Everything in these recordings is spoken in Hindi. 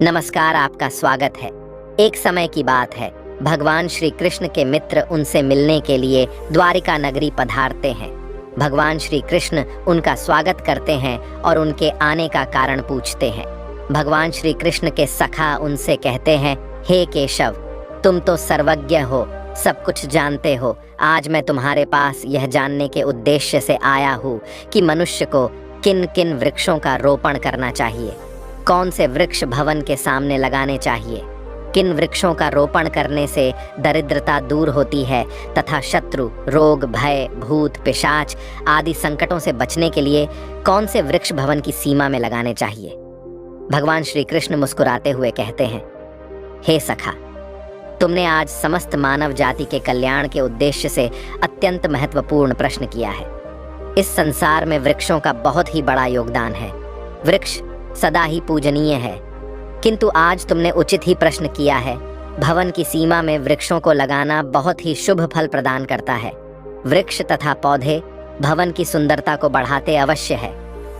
नमस्कार, आपका स्वागत है। एक समय की बात है, भगवान श्री कृष्ण के मित्र उनसे मिलने के लिए द्वारिका नगरी पधारते हैं। भगवान श्री कृष्ण उनका स्वागत करते हैं और उनके आने का कारण पूछते हैं। भगवान श्री कृष्ण के सखा उनसे कहते हैं, हे केशव, तुम तो सर्वज्ञ हो, सब कुछ जानते हो। आज मैं तुम्हारे पास यह जानने के उद्देश्य से आया हूँ कि मनुष्य को किन किन वृक्षों का रोपण करना चाहिए, कौन से वृक्ष भवन के सामने लगाने चाहिए, किन वृक्षों का रोपण करने से दरिद्रता दूर होती है तथा शत्रु, रोग, भय, भूत, पिशाच आदि संकटों से बचने के लिए कौन से वृक्ष भवन की सीमा में लगाने चाहिए। भगवान श्री कृष्ण मुस्कुराते हुए कहते हैं, हे सखा, तुमने आज समस्त मानव जाति के कल्याण के उद्देश्य से अत्यंत महत्वपूर्ण प्रश्न किया है। इस संसार में वृक्षों का बहुत ही बड़ा योगदान है। वृक्ष सदा ही पूजनीय है, किंतु आज तुमने उचित ही प्रश्न किया है। भवन की सीमा में वृक्षों को लगाना बहुत ही शुभ फल प्रदान करता है। वृक्ष तथा पौधे भवन की सुंदरता को बढ़ाते अवश्य है,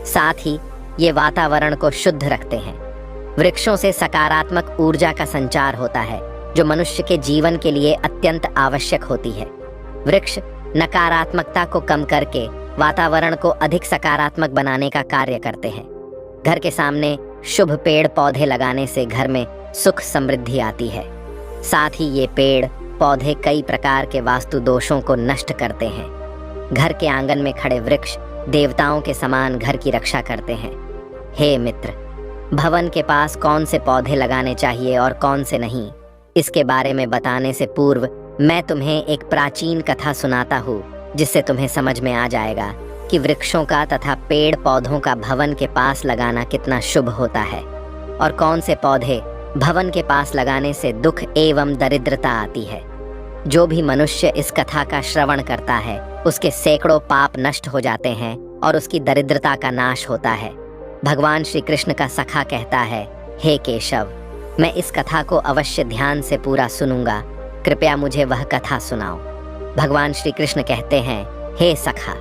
साथ ही ये वातावरण को शुद्ध रखते हैं। वृक्षों से सकारात्मक ऊर्जा का संचार होता है, जो मनुष्य के जीवन के लिए अत्यंत आवश्यक होती है। वृक्ष नकारात्मकता को कम करके वातावरण को अधिक सकारात्मक बनाने का कार्य करते हैं। घर के सामने शुभ पेड़ पौधे लगाने से घर में सुख समृद्धि आती है। साथ ही ये पेड़ पौधे कई प्रकार के वास्तु दोषों को नष्ट करते हैं। घर के आंगन में खड़े वृक्ष देवताओं के समान घर की रक्षा करते हैं। हे मित्र, भवन के पास कौन से पौधे लगाने चाहिए और कौन से नहीं, इसके बारे में बताने से पूर्व मैं तुम्हें एक प्राचीन कथा सुनाता हूँ, जिससे तुम्हें समझ में आ जाएगा कि वृक्षों का तथा पेड़ पौधों का भवन के पास लगाना कितना शुभ होता है और कौन से पौधे भवन के पास लगाने से दुख एवं दरिद्रता आती है। जो भी मनुष्य इस कथा का श्रवण करता है, उसके सैकड़ों पाप नष्ट हो जाते हैं और उसकी दरिद्रता का नाश होता है। भगवान श्री कृष्ण का सखा कहता है, हे केशव, मैं इस कथा को अवश्य ध्यान से पूरा सुनूंगा, कृपया मुझे वह कथा सुनाओ। भगवान श्री कृष्ण कहते हैं, हे सखा,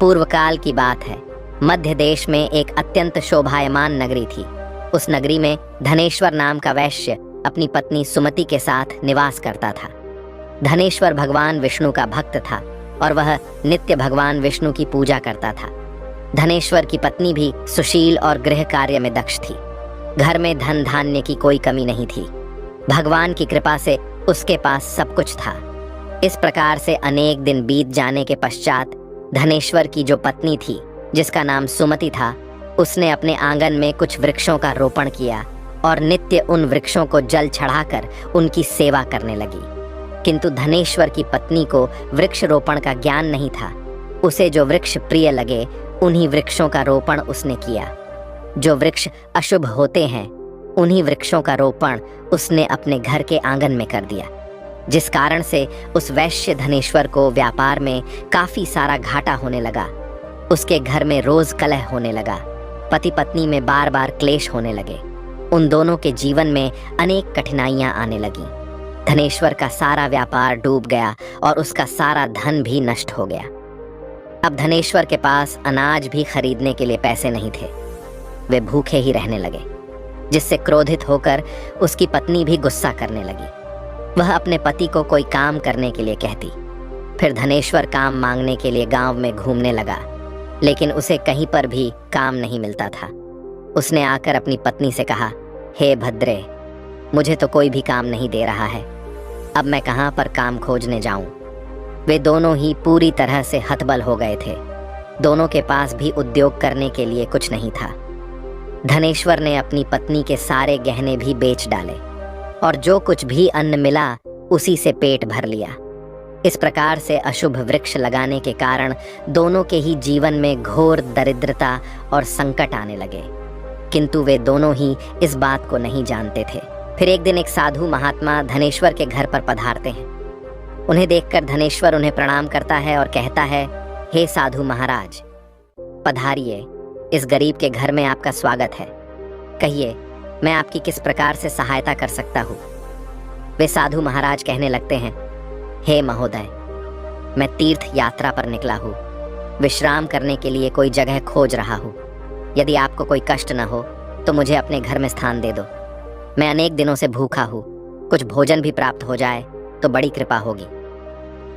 पूर्व काल की बात है। मध्य देश में एक अत्यंत शोभायमान नगरी थी। उस नगरी में धनेश्वर नाम का वैश्य अपनी पत्नी सुमति के साथ निवास करता था। धनेश्वर भगवान विष्णु का भक्त था और वह नित्य भगवान विष्णु की पूजा करता था। धनेश्वर की पत्नी भी सुशील और गृह कार्य में दक्ष थी। घर में धन धान्य की कोई कमी नहीं थी। भगवान की कृपा से उसके पास सब कुछ था। इस प्रकार से अनेक दिन बीत जाने के पश्चात धनेश्वर की जो पत्नी थी, जिसका नाम सुमति था, उसने अपने आंगन में कुछ वृक्षों का रोपण किया और नित्य उन वृक्षों को जल चढ़ाकर उनकी सेवा करने लगी। किंतु धनेश्वर की पत्नी को वृक्ष रोपण का ज्ञान नहीं था। उसे जो वृक्ष प्रिय लगे उन्हीं वृक्षों का रोपण उसने किया। जो वृक्ष अशुभ होते हैं, उन्हीं वृक्षों का रोपण उसने अपने घर के आंगन में कर दिया, जिस कारण से उस वैश्य धनेश्वर को व्यापार में काफी सारा घाटा होने लगा। उसके घर में रोज कलह होने लगा। पति पत्नी में बार बार क्लेश होने लगे। उन दोनों के जीवन में अनेक कठिनाइयां आने लगी। धनेश्वर का सारा व्यापार डूब गया और उसका सारा धन भी नष्ट हो गया। अब धनेश्वर के पास अनाज भी खरीदने के लिए पैसे नहीं थे। वे भूखे ही रहने लगे, जिससे क्रोधित होकर उसकी पत्नी भी गुस्सा करने लगी। वह अपने पति को कोई काम करने के लिए कहती। फिर धनेश्वर काम मांगने के लिए गांव में घूमने लगा, लेकिन उसे कहीं पर भी काम नहीं मिलता था। उसने आकर अपनी पत्नी से कहा, हे भद्रे, मुझे तो कोई भी काम नहीं दे रहा है, अब मैं कहाँ पर काम खोजने जाऊं। वे दोनों ही पूरी तरह से हतबल हो गए थे। दोनों के पास भी उद्योग करने के लिए कुछ नहीं था। धनेश्वर ने अपनी पत्नी के सारे गहने भी बेच डाले और जो कुछ भी अन्न मिला उसी से पेट भर लिया। इस प्रकार से अशुभ वृक्ष लगाने के कारण दोनों के ही जीवन में घोर दरिद्रता और संकट आने लगे, किंतु वे दोनों ही इस बात को नहीं जानते थे। फिर एक दिन एक साधु महात्मा धनेश्वर के घर पर पधारते हैं। उन्हें देखकर धनेश्वर उन्हें प्रणाम करता है और कहता है, हे साधु महाराज, पधारिए, इस गरीब के घर में आपका स्वागत है। कहिए, मैं आपकी किस प्रकार से सहायता कर सकता हूँ। वे साधु महाराज कहने लगते हैं, हे महोदय, मैं तीर्थ यात्रा पर निकला हूँ, विश्राम करने के लिए कोई जगह खोज रहा हूँ। यदि आपको कोई कष्ट न हो तो मुझे अपने घर में स्थान दे दो। मैं अनेक दिनों से भूखा हूँ, कुछ भोजन भी प्राप्त हो जाए तो बड़ी कृपा होगी।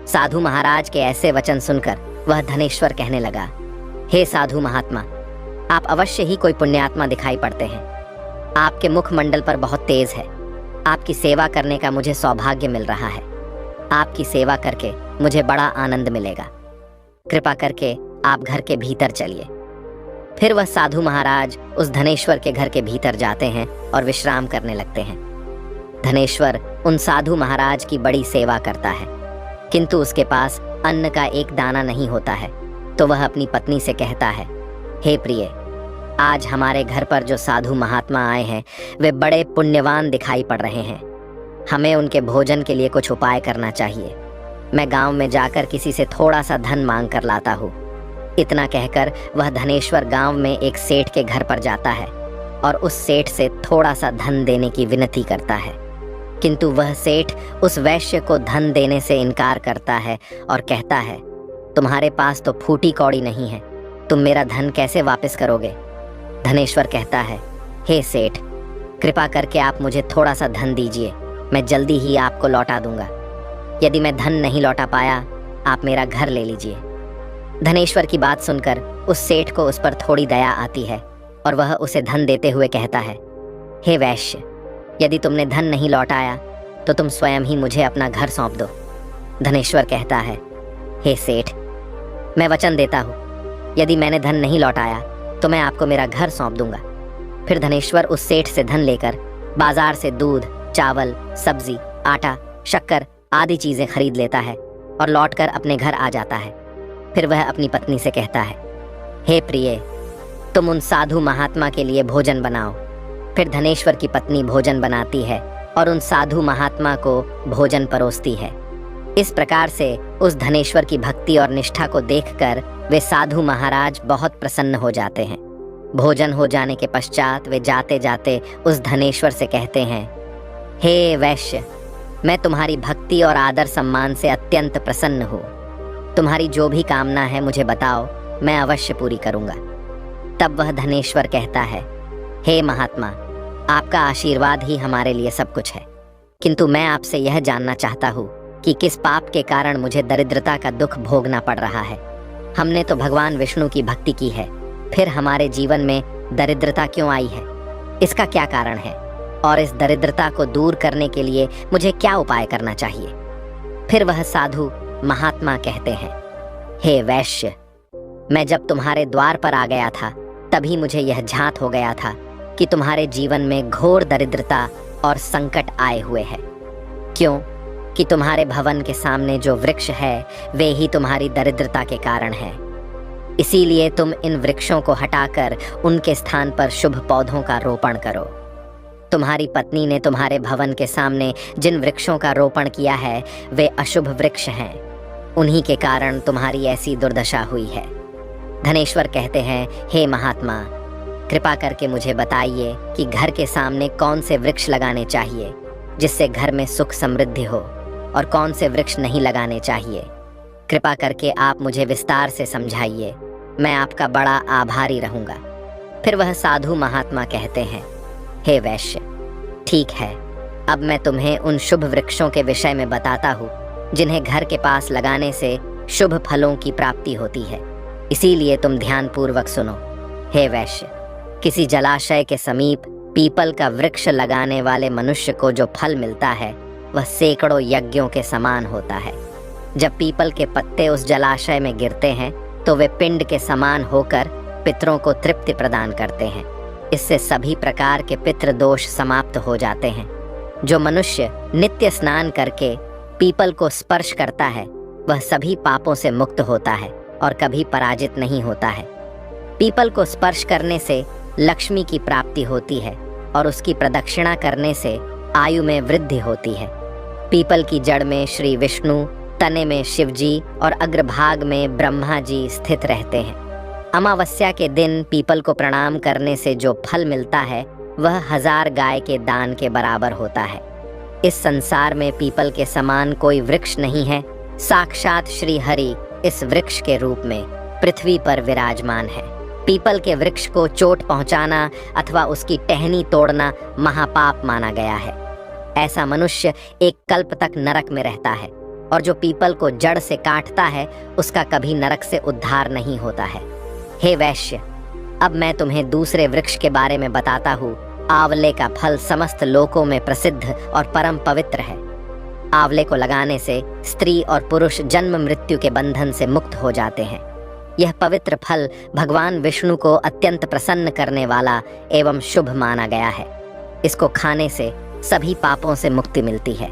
साधु महाराज के ऐसे वचन सुनकर वह धनेश्वर कहने लगा, हे साधु महात्मा, आप अवश्य ही कोई पुण्यात्मा दिखाई पड़ते हैं। आपके मुखमंडल पर बहुत तेज है। आपकी सेवा करने का मुझे सौभाग्य मिल रहा है। आपकी सेवा करके मुझे बड़ा आनंद मिलेगा। कृपा करके आप घर के भीतर चलिए। फिर वह साधु महाराज उस धनेश्वर के घर के भीतर जाते हैं और विश्राम करने लगते हैं। धनेश्वर उन साधु महाराज की बड़ी सेवा करता है, किंतु उसके पास अन्न का एक दाना नहीं होता है। तो वह अपनी पत्नी से कहता है, हे प्रिय, आज हमारे घर पर जो साधु महात्मा आए हैं वे बड़े पुण्यवान दिखाई पड़ रहे हैं। हमें उनके भोजन के लिए कुछ उपाय करना चाहिए। मैं गांव में जाकर किसी से थोड़ा सा धन मांग कर लाता हूँ। इतना कहकर वह धनेश्वर गांव में एक सेठ के घर पर जाता है और उस सेठ से थोड़ा सा धन देने की विनती करता है, किंतु वह सेठ उस वैश्य को धन देने से इनकार करता है और कहता है, तुम्हारे पास तो फूटी कौड़ी नहीं है, तुम मेरा धन कैसे वापस करोगे? धनेश्वर कहता है, हे सेठ, कृपा करके आप मुझे थोड़ा सा धन दीजिए, मैं जल्दी ही आपको लौटा दूंगा। यदि मैं धन नहीं लौटा पाया, आप मेरा घर ले लीजिए। धनेश्वर की बात सुनकर उस सेठ को उस पर थोड़ी दया आती है और वह उसे धन देते हुए कहता है, हे वैश्य, यदि तुमने धन नहीं लौटाया तो तुम स्वयं ही मुझे अपना घर सौंप दो। धनेश्वर कहता है, हे सेठ, मैं वचन देता हूँ, यदि मैंने धन नहीं लौटाया तो मैं आपको मेरा घर सौंप दूंगा। फिर धनेश्वर उस सेठ से धन लेकर बाजार से दूध, चावल, सब्जी, आटा, शक्कर आदि चीजें खरीद लेता है और लौटकर अपने घर आ जाता है। फिर वह अपनी पत्नी से कहता है, हे प्रिय, तुम उन साधु महात्मा के लिए भोजन बनाओ। फिर धनेश्वर की पत्नी भोजन बनाती है और उन साधु महात्मा को भोजन परोसती है। इस प्रकार से उस धनेश्वर की भक्ति और निष्ठा को देखकर वे साधु महाराज बहुत प्रसन्न हो जाते हैं। भोजन हो जाने के पश्चात वे जाते जाते उस धनेश्वर से कहते हैं, हे वैश्य, मैं तुम्हारी भक्ति और आदर सम्मान से अत्यंत प्रसन्न हूँ। तुम्हारी जो भी कामना है मुझे बताओ, मैं अवश्य पूरी करूँगा। तब वह धनेश्वर कहता है, हे महात्मा, आपका आशीर्वाद ही हमारे लिए सब कुछ है, किंतु मैं आपसे यह जानना चाहता हूँ कि किस पाप के कारण मुझे दरिद्रता का दुख भोगना पड़ रहा है। हमने तो भगवान विष्णु की भक्ति की है, फिर हमारे जीवन में दरिद्रता क्यों आई है? इसका क्या कारण है? और इस दरिद्रता को दूर करने के लिए मुझे क्या उपाय करना चाहिए? फिर वह साधु महात्मा कहते हैं, हे वैश्य, मैं जब तुम्हारे द्वार पर आ गया था तभी मुझे यह झांत हो गया था कि तुम्हारे जीवन में घोर दरिद्रता और संकट आए हुए हैं। क्यों कि तुम्हारे भवन के सामने जो वृक्ष है वे ही तुम्हारी दरिद्रता के कारण है। इसीलिए तुम इन वृक्षों को हटाकर उनके स्थान पर शुभ पौधों का रोपण करो। तुम्हारी पत्नी ने तुम्हारे भवन के सामने जिन वृक्षों का रोपण किया है वे अशुभ वृक्ष हैं, उन्हीं के कारण तुम्हारी ऐसी दुर्दशा हुई है। धनेश्वर कहते हैं, हे महात्मा, कृपा करके मुझे बताइए कि घर के सामने कौन से वृक्ष लगाने चाहिए जिससे घर में सुख समृद्धि हो, और कौन से वृक्ष नहीं लगाने चाहिए। कृपा करके आप मुझे विस्तार से समझाइए, मैं आपका बड़ा आभारी रहूंगा। फिर वह साधु महात्मा कहते हैं, हे वैश्य, ठीक है, अब मैं तुम्हें उन शुभ वृक्षों के विषय में बताता हूँ जिन्हें घर के पास लगाने से शुभ फलों की प्राप्ति होती है। इसीलिए तुम ध्यानपूर्वक सुनो। हे वैश्य, किसी जलाशय के समीप पीपल का वृक्ष लगाने वाले मनुष्य को जो फल मिलता है वह सैकड़ों यज्ञों के समान होता है। जब पीपल के पत्ते उस जलाशय में गिरते हैं तो वे पिंड के समान होकर पितरों को तृप्ति प्रदान करते हैं। इससे सभी प्रकार के पितृ दोष समाप्त हो जाते हैं। जो मनुष्य नित्य स्नान करके पीपल को स्पर्श करता है वह सभी पापों से मुक्त होता है और कभी पराजित नहीं होता है। पीपल को स्पर्श करने से लक्ष्मी की प्राप्ति होती है और उसकी प्रदक्षिणा करने से आयु में वृद्धि होती है। पीपल की जड़ में श्री विष्णु, तने में शिव जी और अग्रभाग में ब्रह्मा जी स्थित रहते हैं। अमावस्या के दिन पीपल को प्रणाम करने से जो फल मिलता है वह 1000 गाय के दान के बराबर होता है। इस संसार में पीपल के समान कोई वृक्ष नहीं है। साक्षात श्री हरि इस वृक्ष के रूप में पृथ्वी पर विराजमान है। पीपल के वृक्ष को चोट पहुंचाना अथवा उसकी टहनी तोड़ना महापाप माना गया है। ऐसा मनुष्य एक कल्प तक नरक में रहता है, और जो पीपल को जड़ से काटता है उसका कभी नरक से उद्धार नहीं होता है। हे वैश्य, अब मैं तुम्हें दूसरे वृक्ष के बारे में बताता हूँ। आंवले का फल समस्त लोकों में प्रसिद्ध और परम पवित्र है। आंवले को लगाने से स्त्री और पुरुष जन्म मृत्यु के बंधन से मुक्त हो जाते हैं। यह पवित्र फल भगवान विष्णु को अत्यंत प्रसन्न करने वाला एवं शुभ माना गया है। इसको खाने से सभी पापों से मुक्ति मिलती है।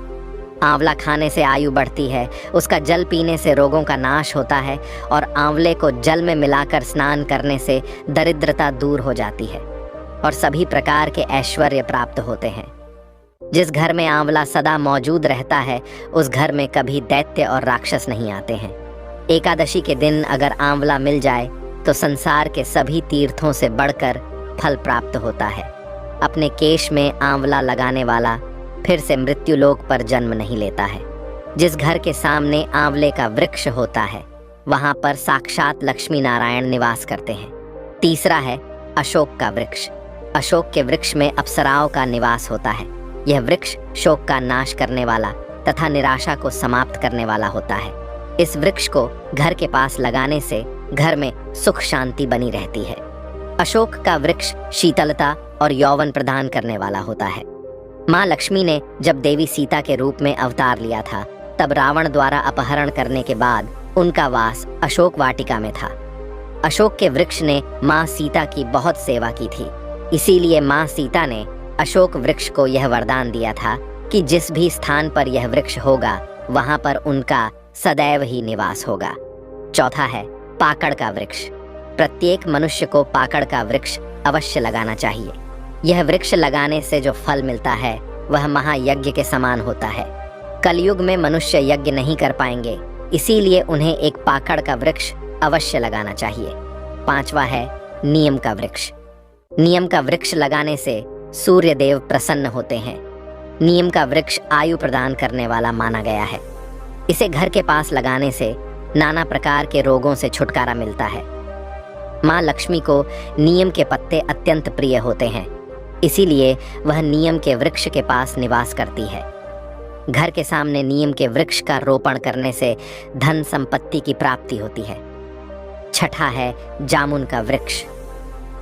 आंवला खाने से आयु बढ़ती है, उसका जल पीने से रोगों का नाश होता है, और आंवले को जल में मिलाकर स्नान करने से दरिद्रता दूर हो जाती है और सभी प्रकार के ऐश्वर्य प्राप्त होते हैं। जिस घर में आंवला सदा मौजूद रहता है उस घर में कभी दैत्य और राक्षस नहीं आते हैं। एकादशी के दिन अगर आंवला मिल जाए तो संसार के सभी तीर्थों से बढ़कर फल प्राप्त होता है। अपने केश में आंवला लगाने वाला फिर से मृत्यु लोक पर जन्म नहीं लेता है। जिस घर के सामने आंवले का वृक्ष होता है वहां पर साक्षात लक्ष्मी नारायण निवास करते हैं। तीसरा है अशोक का वृक्ष। अशोक के वृक्ष में अप्सराओं का निवास होता है। यह वृक्ष शोक का नाश करने वाला तथा निराशा को समाप्त करने वाला होता है। इस वृक्ष को घर के पास लगाने से घर में सुख शांति बनी रहती है। अशोक का वृक्ष शीतलता और यौवन प्रदान करने वाला होता है। माँ लक्ष्मी ने जब देवी सीता के रूप में अवतार लिया था तब रावण द्वारा अपहरण करने के बाद उनका वास अशोक वाटिका में था। अशोक के वृक्ष ने माँ सीता की बहुत सेवा की थी, इसीलिए माँ सीता ने अशोक वृक्ष को यह वरदान दिया था कि जिस भी स्थान पर यह वृक्ष होगा वहां पर उनका सदैव ही निवास होगा। चौथा है पाकड़ का वृक्ष। प्रत्येक मनुष्य को पाकड़ का वृक्ष अवश्य लगाना चाहिए। यह वृक्ष लगाने से जो फल मिलता है वह महायज्ञ के समान होता है। कलयुग में मनुष्य यज्ञ नहीं कर पाएंगे, इसीलिए उन्हें एक पाकड़ का वृक्ष अवश्य लगाना चाहिए। पांचवा है नीम का वृक्ष। नीम का वृक्ष लगाने से सूर्य देव प्रसन्न होते हैं। नीम का वृक्ष आयु प्रदान करने वाला माना गया है। इसे घर के पास लगाने से नाना प्रकार के रोगों से छुटकारा मिलता है। माँ लक्ष्मी को नीम के पत्ते अत्यंत प्रिय होते हैं, इसीलिए वह नीम के वृक्ष के पास निवास करती है। घर के सामने नीम के वृक्ष का रोपण करने से धन संपत्ति की प्राप्ति होती है। छठा है जामुन का वृक्ष।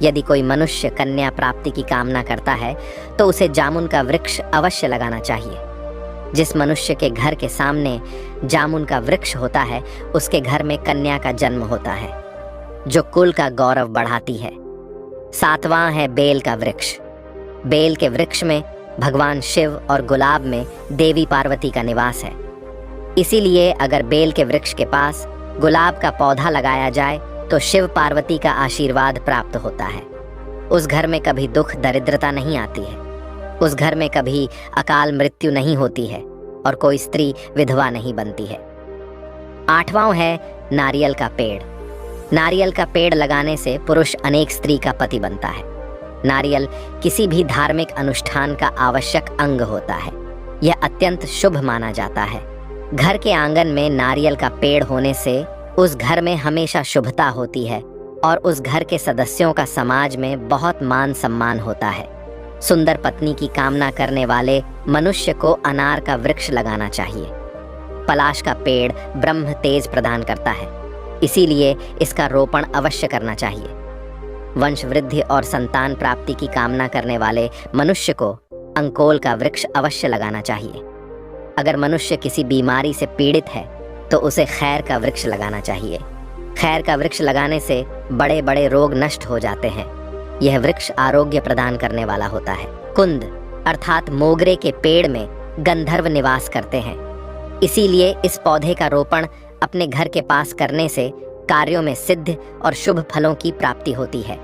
यदि कोई मनुष्य कन्या प्राप्ति की कामना करता है तो उसे जामुन का वृक्ष अवश्य लगाना चाहिए। जिस मनुष्य के घर के सामने जामुन का वृक्ष होता है उसके घर में कन्या का जन्म होता है, जो कुल का गौरव बढ़ाती है। सातवां है बेल का वृक्ष। बेल के वृक्ष में भगवान शिव और गुलाब में देवी पार्वती का निवास है, इसीलिए अगर बेल के वृक्ष के पास गुलाब का पौधा लगाया जाए तो शिव पार्वती का आशीर्वाद प्राप्त होता है। उस घर में कभी दुख दरिद्रता नहीं आती है, उस घर में कभी अकाल मृत्यु नहीं होती है और कोई स्त्री विधवा नहीं बनती है। आठवां है नारियल का पेड़। नारियल का पेड़ लगाने से पुरुष अनेक स्त्री का पति बनता है। नारियल किसी भी धार्मिक अनुष्ठान का आवश्यक अंग होता है। यह अत्यंत शुभ माना जाता है। घर के आंगन में नारियल का पेड़ होने से उस घर में हमेशा शुभता होती है और उस घर के सदस्यों का समाज में बहुत मान सम्मान होता है। सुंदर पत्नी की कामना करने वाले मनुष्य को अनार का वृक्ष लगाना चाहिए। पलाश का पेड़ ब्रह्म तेज प्रदान करता है, इसीलिए इसका रोपण अवश्य करना चाहिए। वंश वृद्धि और संतान प्राप्ति की कामना करने वाले मनुष्य को अंकोल का वृक्ष अवश्य लगाना चाहिए। अगर मनुष्य किसी बीमारी से पीड़ित है तो उसे खैर का वृक्ष लगाना चाहिए। खैर का वृक्ष लगाने से बड़े बड़े रोग नष्ट हो जाते हैं। यह वृक्ष आरोग्य प्रदान करने वाला होता है। कुंद अर्थात मोगरे के पेड़ में गंधर्व निवास करते हैं, इसीलिए इस पौधे का रोपण अपने घर के पास करने से कार्यों में सिद्ध और शुभ फलों की प्राप्ति होती है।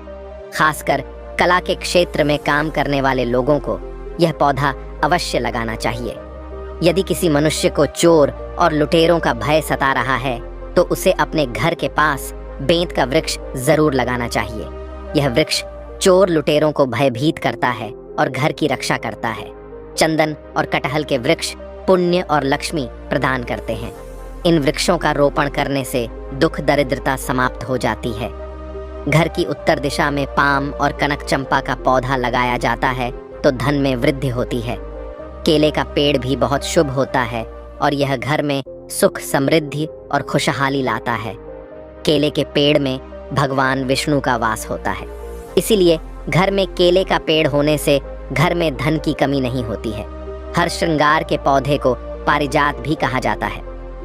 खासकर कला के क्षेत्र में काम करने वाले लोगों को यह पौधा अवश्य लगाना चाहिए। यदि किसी मनुष्य को चोर और लुटेरों का भय सता रहा है तो उसे अपने घर के पास बेंत का वृक्ष जरूर लगाना चाहिए। यह वृक्ष चोर लुटेरों को भयभीत करता है और घर की रक्षा करता है। चंदन और कटहल के वृक्ष पुण्य और लक्ष्मी प्रदान करते हैं। इन वृक्षों का रोपण करने से दुख दरिद्रता समाप्त हो जाती है। घर की उत्तर दिशा में पाम और कनक चंपा का पौधा लगाया जाता है तो धन में वृद्धि होती है। केले का पेड़ भी बहुत शुभ होता है और यह घर में सुख, समृद्धि और खुशहाली लाता है। केले के पेड़ में भगवान विष्णु का वास होता है, इसीलिए घर में केले का पेड़ होने से घर में धन की कमी नहीं होती है। हर श्रृंगार के पौधे को पारिजात भी कहा जाता है।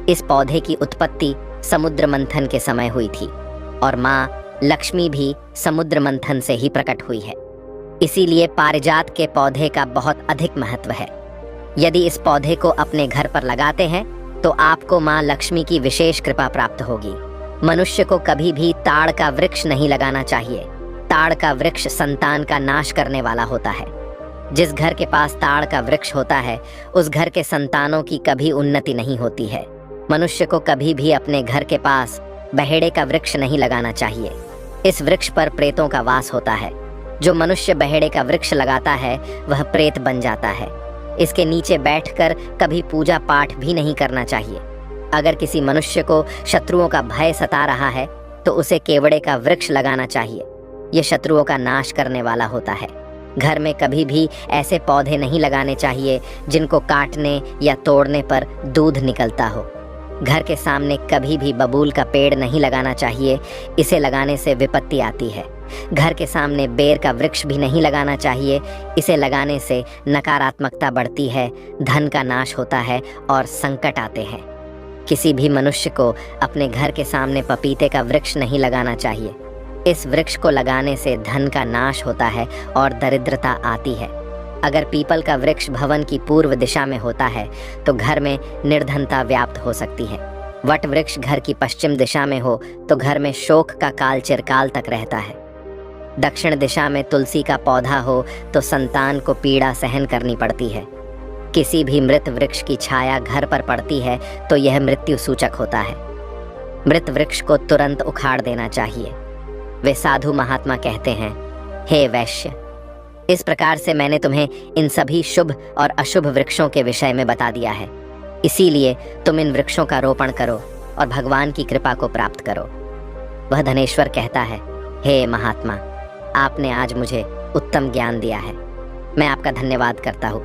इस पौधे की उत्पत्ति समुद्र मंथन के समय हुई थी और माँ लक्ष्मी भी समुद्र मंथन से ही प्रकट हुई है, इसीलिए पारिजात के पौधे का बहुत अधिक महत्व है। यदि इस पौधे को अपने घर पर लगाते हैं तो आपको माँ लक्ष्मी की विशेष कृपा प्राप्त होगी। मनुष्य को कभी भी ताड़ का वृक्ष नहीं लगाना चाहिए। ताड़ का वृक्ष संतान का नाश करने वाला होता है। जिस घर के पास ताड़ का वृक्ष होता है उस घर के संतानों की कभी उन्नति नहीं होती है। मनुष्य को कभी भी अपने घर के पास बहेड़े का वृक्ष नहीं लगाना चाहिए। इस वृक्ष पर प्रेतों का वास होता है। जो मनुष्य बहेड़े का वृक्ष लगाता है वह प्रेत बन जाता है। इसके नीचे बैठकर कभी पूजा पाठ भी नहीं करना चाहिए। अगर किसी मनुष्य को शत्रुओं का भय सता रहा है तो उसे केवड़े का वृक्ष लगाना चाहिए। यह शत्रुओं का नाश करने वाला होता है। घर में कभी भी ऐसे पौधे नहीं लगाने चाहिए जिनको काटने या तोड़ने पर दूध निकलता हो। घर के सामने कभी भी बबूल का पेड़ नहीं लगाना चाहिए, इसे लगाने से विपत्ति आती है। घर के सामने बेर का वृक्ष भी नहीं लगाना चाहिए, इसे लगाने से नकारात्मकता बढ़ती है, धन का नाश होता है और संकट आते हैं। किसी भी मनुष्य को अपने घर के सामने पपीते का वृक्ष नहीं लगाना चाहिए। इस वृक्ष को लगाने से धन का नाश होता है और दरिद्रता आती है। अगर पीपल का वृक्ष भवन की पूर्व दिशा में होता है तो घर में निर्धनता व्याप्त हो सकती है। वट वृक्ष घर की पश्चिम दिशा में हो तो घर में शोक का काल चिरकाल तक रहता है। दक्षिण दिशा में तुलसी का पौधा हो तो संतान को पीड़ा सहन करनी पड़ती है। किसी भी मृत वृक्ष की छाया घर पर पड़ती है तो यह मृत्यु सूचक होता है। मृत वृक्ष को तुरंत उखाड़ देना चाहिए। वे साधु महात्मा कहते हैं, हे वैश्य, इस प्रकार से मैंने तुम्हें इन सभी शुभ और अशुभ वृक्षों के विषय में बता दिया है। इसीलिए तुम इन वृक्षों का रोपण करो और भगवान की कृपा को प्राप्त करो। वह धनेश्वर कहता है, हे महात्मा, आपने आज मुझे उत्तम ज्ञान दिया है, मैं आपका धन्यवाद करता हूँ।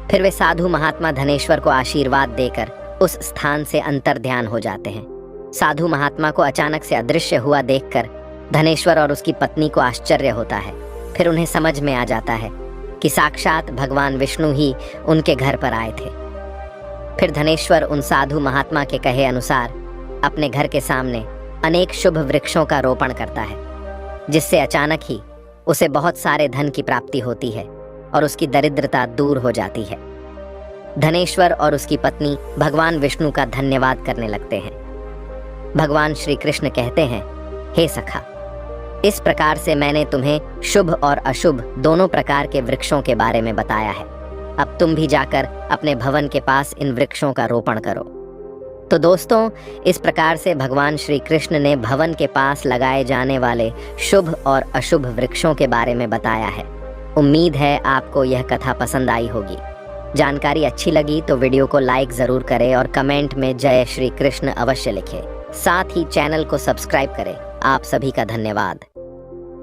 फिर वे साधु महात्मा धनेश्वर को आशीर्वाद देकर उस स्थान से अंतर ध्यान हो जाते हैं। साधु महात्मा को अचानक से अदृश्य हुआ देखकर धनेश्वर और उसकी पत्नी को आश्चर्य होता है। फिर उन्हें समझ में आ जाता है कि साक्षात भगवान विष्णु ही उनके घर पर आए थे। फिर धनेश्वर उन साधु महात्मा के कहे अनुसार अपने घर के सामने अनेक शुभ वृक्षों का रोपण करता है, जिससे अचानक ही उसे बहुत सारे धन की प्राप्ति होती है और उसकी दरिद्रता दूर हो जाती है। धनेश्वर और उसकी पत्नी भगवान विष्णु का धन्यवाद करने लगते हैं। भगवान श्री कृष्ण कहते हैं, हे सखा, इस प्रकार से मैंने तुम्हें शुभ और अशुभ दोनों प्रकार के वृक्षों के बारे में बताया है। अब तुम भी जाकर अपने भवन के पास इन वृक्षों का रोपण करो। तो दोस्तों, इस प्रकार से भगवान श्री कृष्ण ने भवन के पास लगाए जाने वाले शुभ और अशुभ वृक्षों के बारे में बताया है। उम्मीद है आपको यह कथा पसंद आई होगी। जानकारी अच्छी लगी तो वीडियो को लाइक ज़रूर करें और कमेंट में जय श्री कृष्ण अवश्य लिखें। साथ ही चैनल को सब्सक्राइब करें। आप सभी का धन्यवाद।